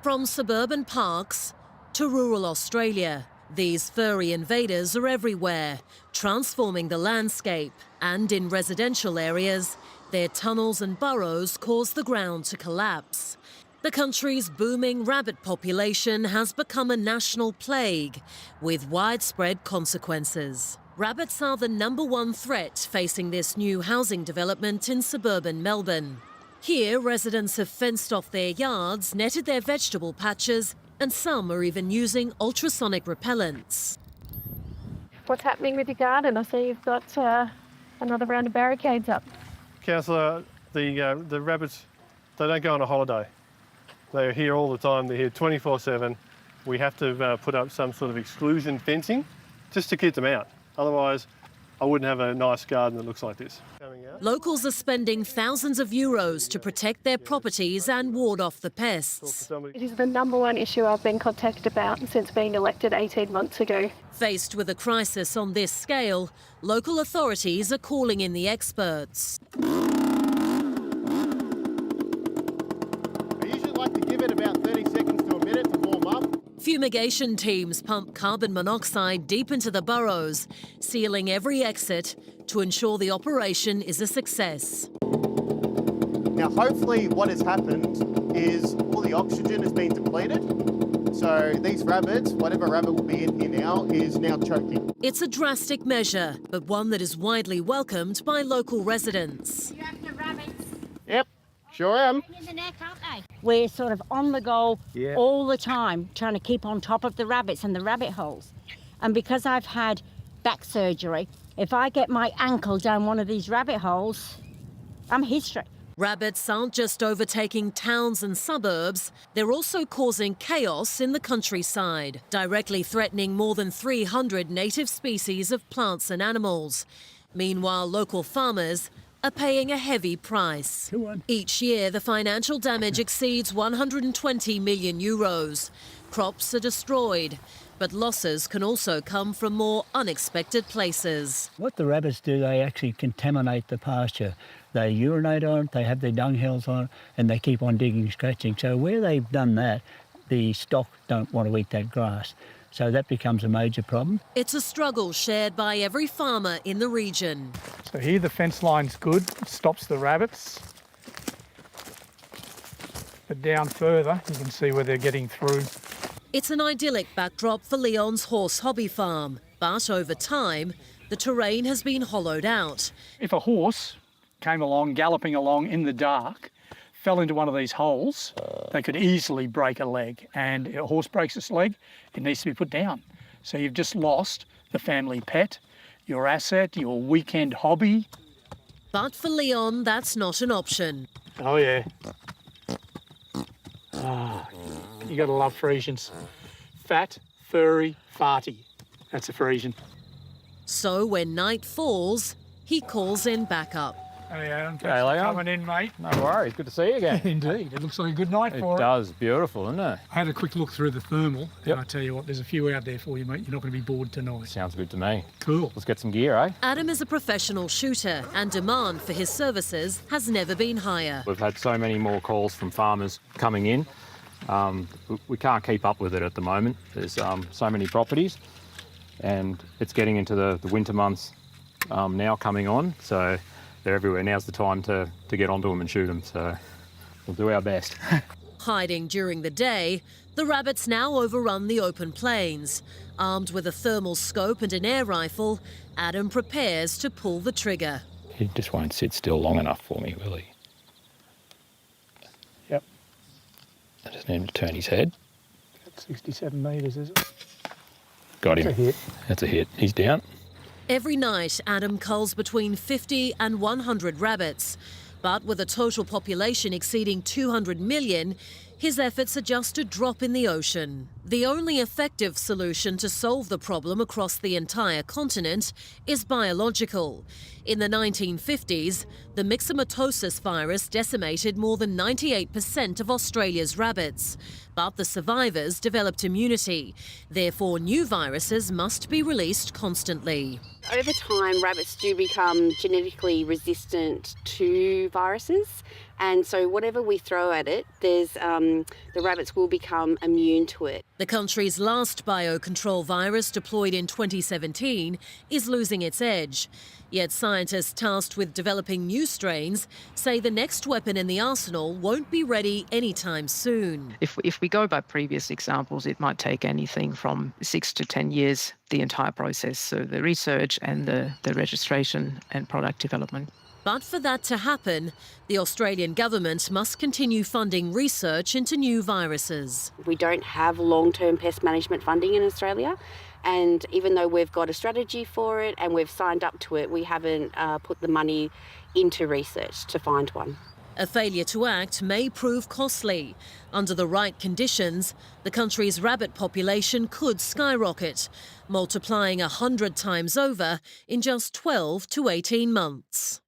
From suburban parks to rural Australia, these furry invaders are everywhere, transforming the landscape. And in residential areas, their tunnels and burrows cause the ground to collapse. The country's booming rabbit population has become a national plague with widespread consequences. Rabbits are the #1 threat facing this new housing development in suburban Melbourne. Here, residents have fenced off their yards, netted their vegetable patches, and some are even using ultrasonic repellents. What's happening with your garden? I see you've got another round of barricades up. Councillor, the rabbits, they don't go on a holiday. They're here all the time. They're here 24/7. We have to put up some sort of exclusion fencing just to keep them out. Otherwise, I wouldn't have a nice garden that looks like this. Locals are spending thousands of euros to protect their properties and ward off the pests. It is the #1 issue I've been contacted about since being elected 18 months ago. Faced with a crisis on this scale, local authorities are calling in the experts. I usually like to give it about 30 seconds to a minute to warm up. Fumigation teams pump carbon monoxide deep into the burrows, sealing every exit to ensure the operation is a success. Now, hopefully what has happened is all the oxygen has been depleted. So these rabbits, whatever rabbit will be in here now, is now choking. It's a drastic measure, but one that is widely welcomed by local residents. You after rabbits? Yep, sure am. In the neck, aren't they? We're sort of on the go all the time, trying to keep on top of the rabbits and the rabbit holes. And because I've had back surgery, if I get my ankle down one of these rabbit holes, I'm history. Rabbits aren't just overtaking towns and suburbs, they're also causing chaos in the countryside, directly threatening more than 300 native species of plants and animals. Meanwhile, local farmers are paying a heavy price. Each year, the financial damage exceeds 120 million euros. Crops are destroyed, but losses can also come from more unexpected places. What the rabbits do, they actually contaminate the pasture. They urinate on it, they have their dung hills on it, and they keep on digging, scratching. So where they've done that, the stock don't want to eat that grass. So that becomes a major problem. It's a struggle shared by every farmer in the region. So here the fence line's good, it stops the rabbits. But down further, you can see where they're getting through. It's an idyllic backdrop for Leon's horse hobby farm, but over time, the terrain has been hollowed out. If a horse came along, galloping along in the dark, fell into one of these holes, they could easily break a leg. And if a horse breaks its leg, it needs to be put down. So you've just lost the family pet, your asset, your weekend hobby. But for Leon, that's not an option. Oh yeah. You gotta love Frisians. Fat, furry, farty. That's a Frisian. So when night falls, he calls in backup. Hey Adam, thanks Hey, for Leo. coming in, mate. No worries, good to see you again. Indeed, it looks like a good night for It it. does, beautiful, isn't it? I had a quick look through the thermal, Yep. and I tell you what, there's a few out there for you, mate. You're not going to be bored tonight. Sounds good to me. Cool. Let's get some gear, eh? Adam is a professional shooter and demand for his services has never been higher. We've had so many more calls from farmers coming in. We can't keep up with it at the moment. There's so many properties and it's getting into the winter months now coming on. So they're everywhere. Now's the time to get onto them and shoot them. So we'll do our best. Hiding during the day, the rabbits now overrun the open plains. Armed with a thermal scope and an air rifle, Adam prepares to pull the trigger. He just won't sit still long enough for me, will he? Yep. I just need him to turn his head. 67 metres, is it? Got him. That's a hit. That's a hit. He's down. Every night, Adam culls between 50 and 100 rabbits. But with a total population exceeding 200 million, his efforts are just a drop in the ocean. The only effective solution to solve the problem across the entire continent is biological. In the 1950s, the myxomatosis virus decimated more than 98% of Australia's rabbits. But the survivors developed immunity. Therefore, new viruses must be released constantly. Over time, rabbits do become genetically resistant to viruses, And so whatever we throw at it, the rabbits will become immune to it. The country's last biocontrol virus, deployed in 2017, is losing its edge. Yet scientists tasked with developing new strains say the next weapon in the arsenal won't be ready anytime soon. If we go by previous examples, it might take anything from 6 to 10 years, the entire process, so the research and the registration and product development. But for that to happen, the Australian government must continue funding research into new viruses. We don't have long-term pest management funding in Australia, and even though we've got a strategy for it and we've signed up to it, we haven't put the money into research to find one. A failure to act may prove costly. Under the right conditions, the country's rabbit population could skyrocket, multiplying 100 times over in just 12 to 18 months.